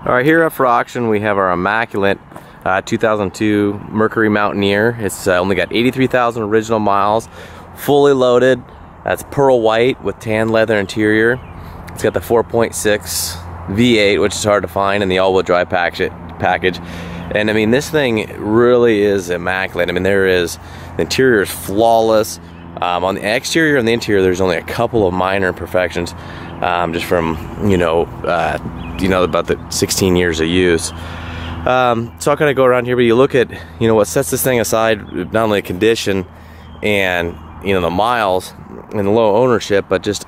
Alright, here up for auction we have our immaculate 2002 Mercury Mountaineer. It's only got 83,000 original miles, fully loaded. That's pearl white with tan leather interior. It's got the 4.6 V8, which is hard to find, in the all-wheel drive package. And I mean, this thing really is immaculate. I mean, the interior is flawless. On the exterior and the interior, there's only a couple of minor imperfections, just from about the 16 years of use. So I'll kind of go around here, but you look at what sets this thing aside, not only the condition and the miles and the low ownership, but just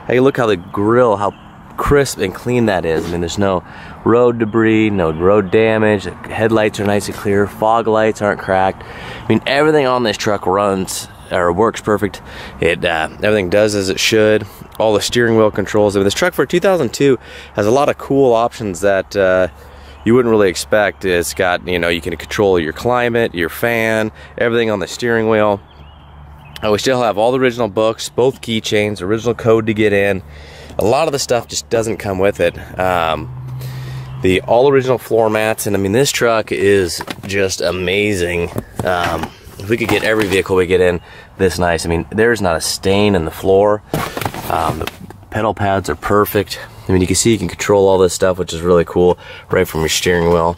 hey, look how the grill, how crisp and clean that is. I mean, there's no road debris, no road damage. The headlights are nice and clear. Fog lights aren't cracked. I mean, everything on this truck runs or works perfect. Everything does as it should. All the steering wheel controls. I mean, this truck for 2002 has a lot of cool options that you wouldn't really expect. It's got, you can control your climate, your fan, everything on the steering wheel. We still have all the original books, both keychains, original code to get in. A lot of the stuff just doesn't come with it. The all original floor mats, and I mean, this truck is just amazing. If we could get every vehicle we get in this nice, I mean, there's not a stain in the floor. The pedal pads are perfect. I mean, you can see you can control all this stuff, which is really cool, right from your steering wheel.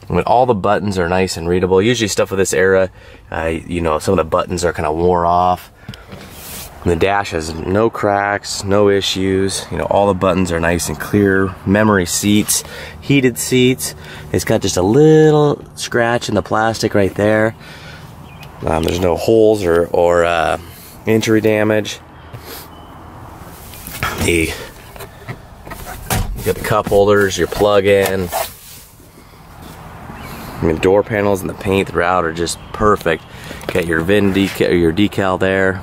I mean, all the buttons are nice and readable. Usually stuff of this era, some of the buttons are kind of wore off. And the dash has no cracks, no issues. All the buttons are nice and clear. Memory seats, heated seats. It's got just a little scratch in the plastic right there. There's no holes or injury damage. You got the cup holders, your plug-in. I mean, door panels and the paint throughout are just perfect. Got your VIN decal, your decal there.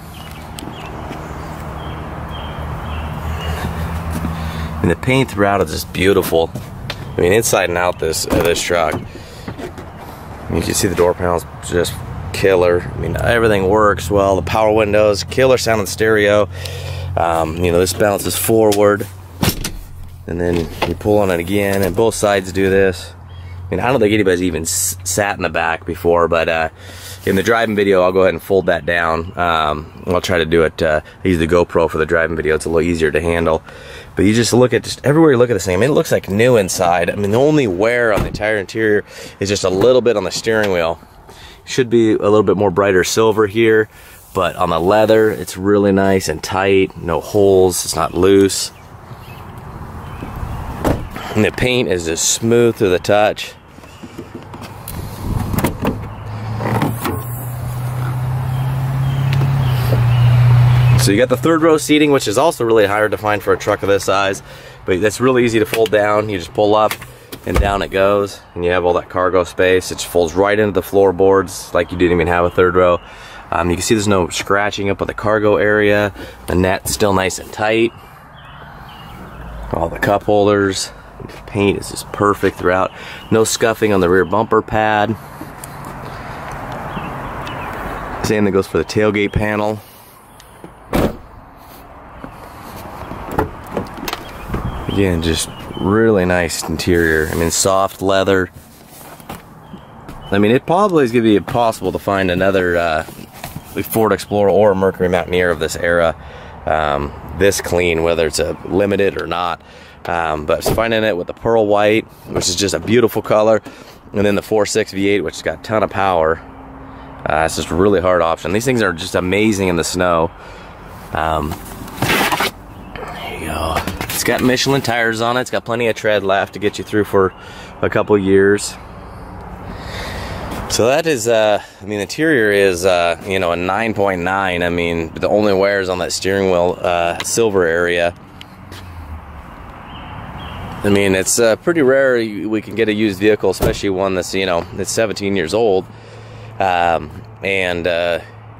And the paint throughout is just beautiful. I mean, inside and out this truck. You can see the door panels just killer. I mean, everything works well. The power windows, killer sound in stereo. This bounces forward, and then you pull on it again, and both sides do this. I mean, I don't think anybody's even sat in the back before, but in the driving video, I'll go ahead and fold that down. I'll try to do it. I use the GoPro for the driving video. It's a little easier to handle. But you just look at, everywhere you look at this thing, I mean, it looks like new inside. I mean, the only wear on the entire interior is just a little bit on the steering wheel. Should be a little bit more brighter silver here, but on the leather, it's really nice and tight. No holes, it's not loose. And the paint is just smooth to the touch. So you got the third row seating, which is also really hard to find for a truck of this size, but that's really easy to fold down. You just pull up and down it goes, and you have all that cargo space. It just folds right into the floorboards like you didn't even have a third row. You can see there's no scratching up on the cargo area. The net's still nice and tight. All the cup holders. The paint is just perfect throughout. No scuffing on the rear bumper pad. Same thing goes for the tailgate panel. Again, just really nice interior. I mean, soft leather. I mean, it probably is going to be impossible to find another Ford Explorer or Mercury Mountaineer of this era this clean, whether it's a limited or not. But finding it with the pearl white, which is just a beautiful color, and then the 4.6 V8, which has got a ton of power. It's just a really hard option. These things are just amazing in the snow. There you go. It's got Michelin tires on it. It's got plenty of tread left to get you through for a couple years. So that is, I mean, the interior is, a 9.9. I mean, the only wear is on that steering wheel silver area. I mean, it's pretty rare we can get a used vehicle, especially one that's, that's 17 years old.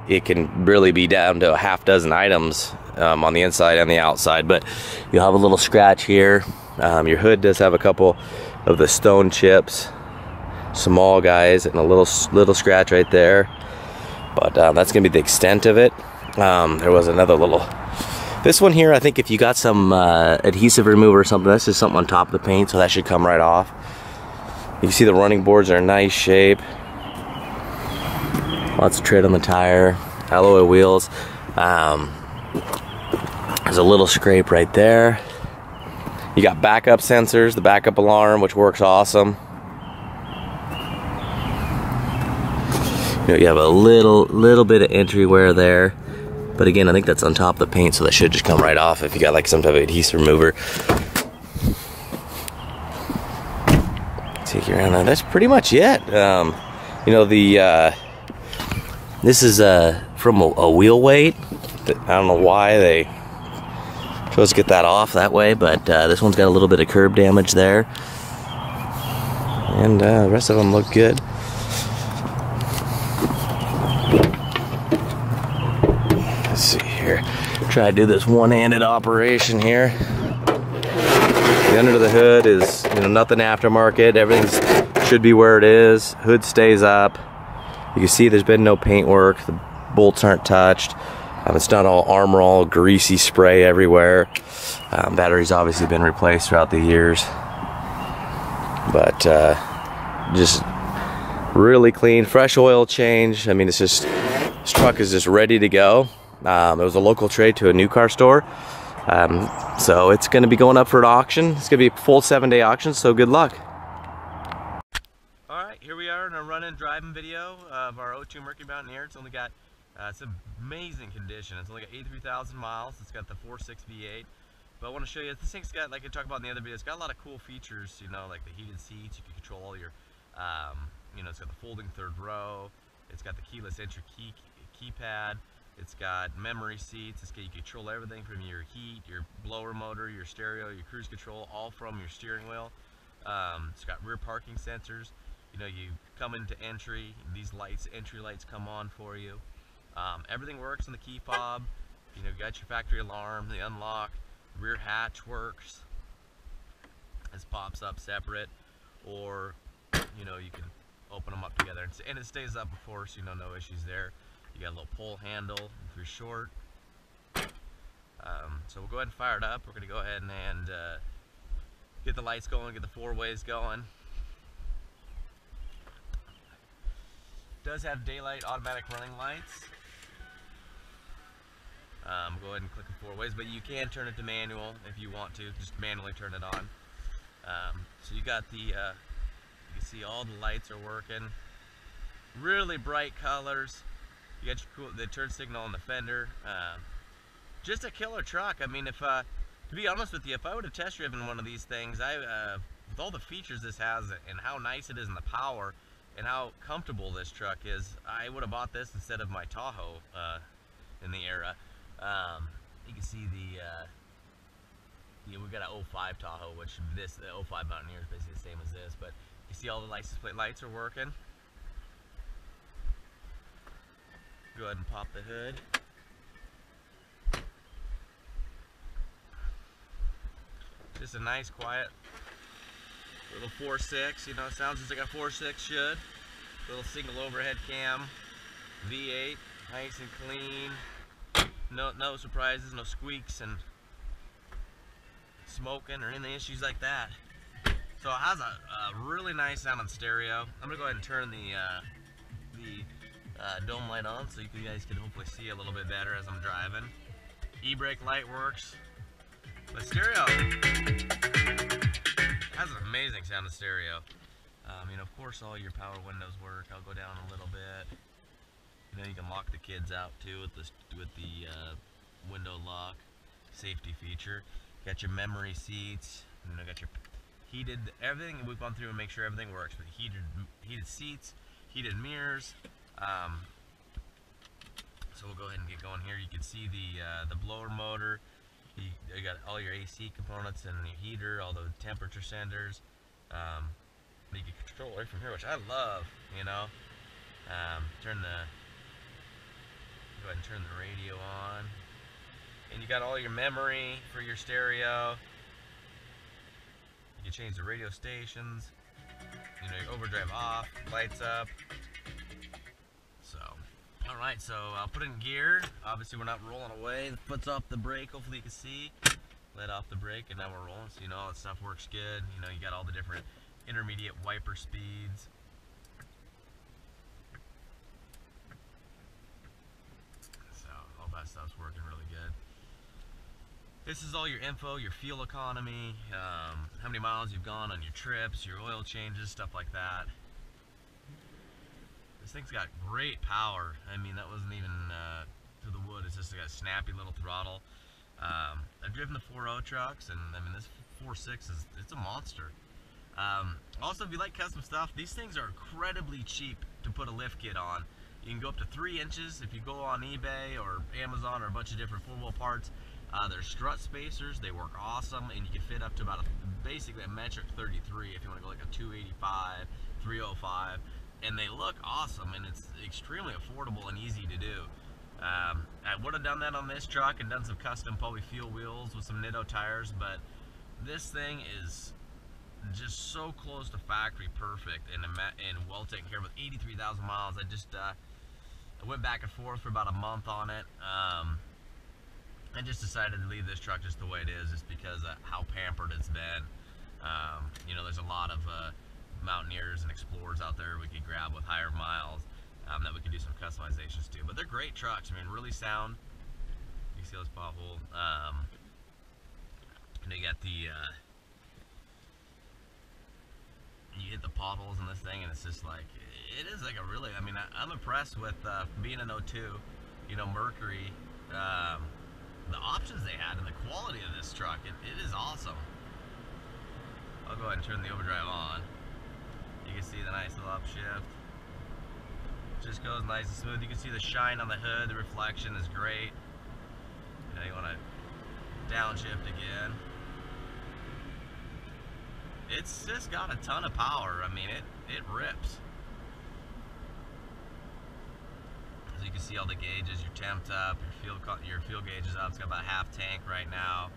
It can really be down to a half dozen items on the inside and the outside, but you'll have a little scratch here. Your hood does have a couple of the stone chips, small guys, and a little scratch right there, but that's gonna be the extent of it. There was another little This one here, I think if you got some adhesive remover or something, that's just something on top of the paint, so that should come right off. You can see the running boards are in nice shape. Lots of tread on the tire, alloy wheels. There's a little scrape right there. You got backup sensors, the backup alarm, which works awesome. You have a little bit of entry wear there, but again, I think that's on top of the paint, so that should just come right off if you got like some type of adhesive remover. Take you around there. That's pretty much it. You know, this is from a wheel weight. I don't know why they chose to get that off that way, but this one's got a little bit of curb damage there, and the rest of them look good. Let's see here. Try to do this one-handed operation here. The under the hood is, you know, nothing aftermarket. Everything should be where it is. Hood stays up. You can see there's been no paint work. The bolts aren't touched. It's not all Armor All greasy spray everywhere. Battery's obviously been replaced throughout the years, but just really clean, fresh oil change. I mean, it's just, this truck is just ready to go. It was a local trade to a new car store, so it's going to be going up for an auction. It's going to be a full 7-day auction, so good luck. Alright, here we are in a run-in driving video of our 02 Mercury Mountaineer. It's only got it's an amazing condition. It's only got 83,000 miles. It's got the 4.6 V8. But I want to show you, this thing's got, like I talked about in the other video, it's got a lot of cool features, you know, like the heated seats. You can control all your, you know, it's got the folding third row. It's got the keyless entry keypad. It's got memory seats. You can control everything from your heat, your blower motor, your stereo, your cruise control, all from your steering wheel. It's got rear parking sensors. You know, you come into entry, these lights, entry lights come on for you. Everything works on the key fob. You know, you got your factory alarm, the unlock, rear hatch works. This pops up separate, or you know, you can open them up together, and it stays up, of course. You know, no issues there. You got a little pull handle if you're short. So we'll go ahead and fire it up. We're going to go ahead and get the lights going, get the 4-ways going. It does have daylight automatic running lights. Go ahead and click the 4-ways, but you can turn it to manual if you want to. Just manually turn it on. So you got the, you can see all the lights are working. Really bright colors. You got your the turn signal on the fender. Just a killer truck. I mean, if to be honest with you, if I would have test driven one of these things, with all the features this has and how nice it is in the power and how comfortable this truck is, I would have bought this instead of my Tahoe in the era. You can see we got an 05 Tahoe, which the 05 Mountaineer is basically the same as this, but you see all the license plate lights are working. Go ahead and pop the hood. Just a nice, quiet little 4.6. You know, it sounds just like a 4.6 should. Little single overhead cam, V8, nice and clean. No surprises, no squeaks and smoking or any issues like that. So it has a really nice sounding stereo. I'm gonna go ahead and turn the dome light on so you guys can hopefully see a little bit better as I'm driving. E-brake light works. The stereo has an amazing sounding stereo. You know, of course, all your power windows work. I'll go down a little bit. You know, you can lock the kids out too with the window lock safety feature. Got your memory seats. You know, got your heated everything. We've gone through and make sure everything works. With heated seats, heated mirrors. So we'll go ahead and get going here. You can see the blower motor. You got all your AC components and your heater, all the temperature senders. You can control right from here, which I love. You know, go ahead and turn the radio on, and you got all your memory for your stereo. You can change the radio stations. You know, your overdrive off, lights up. So, All right, so I'll put it in gear. Obviously we're not rolling away. The foot's off the brake, hopefully you can see. Let off the brake and now we're rolling, so you know all that stuff works good. You know, you got all the different intermediate wiper speeds. So all that stuff's working really good. This is all your info, your fuel economy, how many miles you've gone on your trips, your oil changes, stuff like that. This thing's got great power. I mean, that wasn't even to the wood. It's just got a snappy little throttle. I've driven the 4.0 trucks, and I mean, this 4.6 it's a monster. Also, if you like custom stuff, these things are incredibly cheap to put a lift kit on. You can go up to 3 inches if you go on eBay or Amazon or a bunch of different 4-wheel parts. There's strut spacers, they work awesome, and you can fit up to about basically a metric 33 if you want to go like a 285, 305, and they look awesome, and it's extremely affordable and easy to do. I would have done that on this truck and done some custom probably fuel wheels with some Nitto tires, but this thing is just so close to factory perfect and well taken care of with 83,000 miles. I went back and forth for about a month on it. I just decided to leave this truck just the way it is, just because of how pampered it's been. You know, there's a lot of Mountaineers and Explorers out there we could grab with higher miles that we could do some customizations to. But they're great trucks. I mean, really sound. You can see this pothole. And they got the you hit the potholes in this thing, and it's just like, it is like a really, I mean, I'm impressed with being an 02, you know, Mercury. The options they had and the quality of this truck, it is awesome. I'll go ahead and turn the overdrive on. You can see the nice little upshift. Just goes nice and smooth. You can see the shine on the hood, the reflection is great. You know, you want to downshift again. It's just got a ton of power. I mean, it rips. You can see all the gauges, your temp's up, your fuel gauge is up. It's got about half tank right now.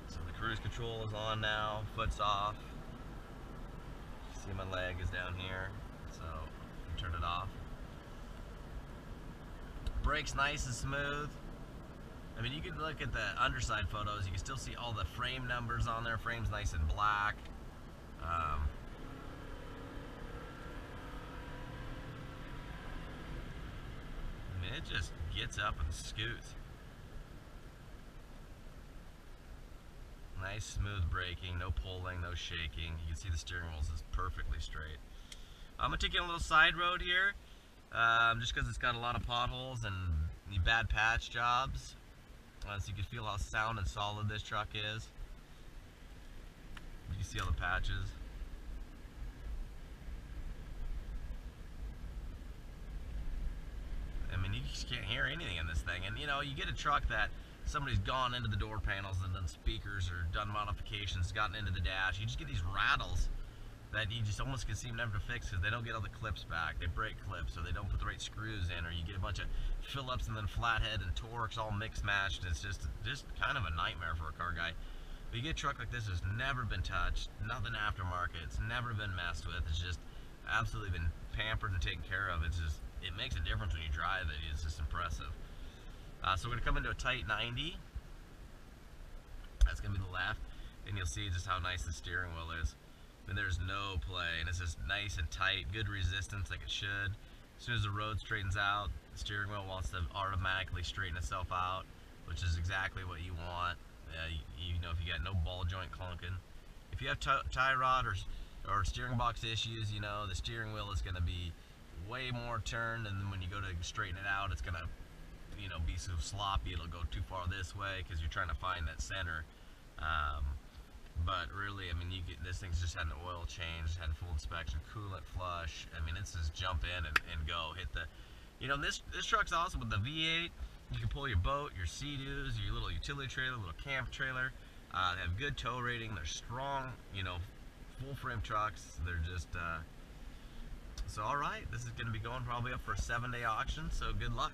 So the cruise control is on now, foot's off. See my leg is down here, so you turn it off. Brake's nice and smooth. I mean, you can look at the underside photos, you can still see all the frame numbers on there. Frame's nice and black. It just gets up and scoots. Nice smooth braking, no pulling, no shaking. You can see the steering wheel is perfectly straight. I'm gonna take you on a little side road here, just because it's got a lot of potholes and bad patch jobs, so you can feel how sound and solid this truck is. You can see all the patches. I mean, you just can't hear anything in this thing. And you know, you get a truck that somebody's gone into the door panels and done speakers or done modifications, gotten into the dash. You just get these rattles that you just almost can seem never to fix because they don't get all the clips back. They break clips, or they don't put the right screws in, or you get a bunch of Phillips and then flathead and Torx all mixed matched. It's just kind of a nightmare for a car guy. But you get a truck like this that's never been touched, nothing aftermarket, it's never been messed with. It's just absolutely been pampered and taken care of. It's just, it makes a difference when you drive it. It's just impressive. So we're going to come into a tight 90. That's going to be the left. And you'll see just how nice the steering wheel is. And there's no play. And it's just nice and tight. Good resistance like it should. As soon as the road straightens out, the steering wheel wants to automatically straighten itself out, which is exactly what you want. You know, if you got no ball joint clunking. If you have tie rod or steering box issues, you know, the steering wheel is going to be way more turned, and then when you go to straighten it out, it's going to, you know, be so sloppy, it'll go too far this way because you're trying to find that center. But really, I mean, this thing's just had an oil change, had a full inspection, coolant flush. I mean, it's just jump in and go. Hit the, you know, this truck's awesome with the V8. You can pull your boat, your Sea-Doos, your little utility trailer, little camp trailer. They have good tow rating. They're strong, you know, full frame trucks. They're just, so all right, this is going to be going probably up for a 7-day auction, so good luck.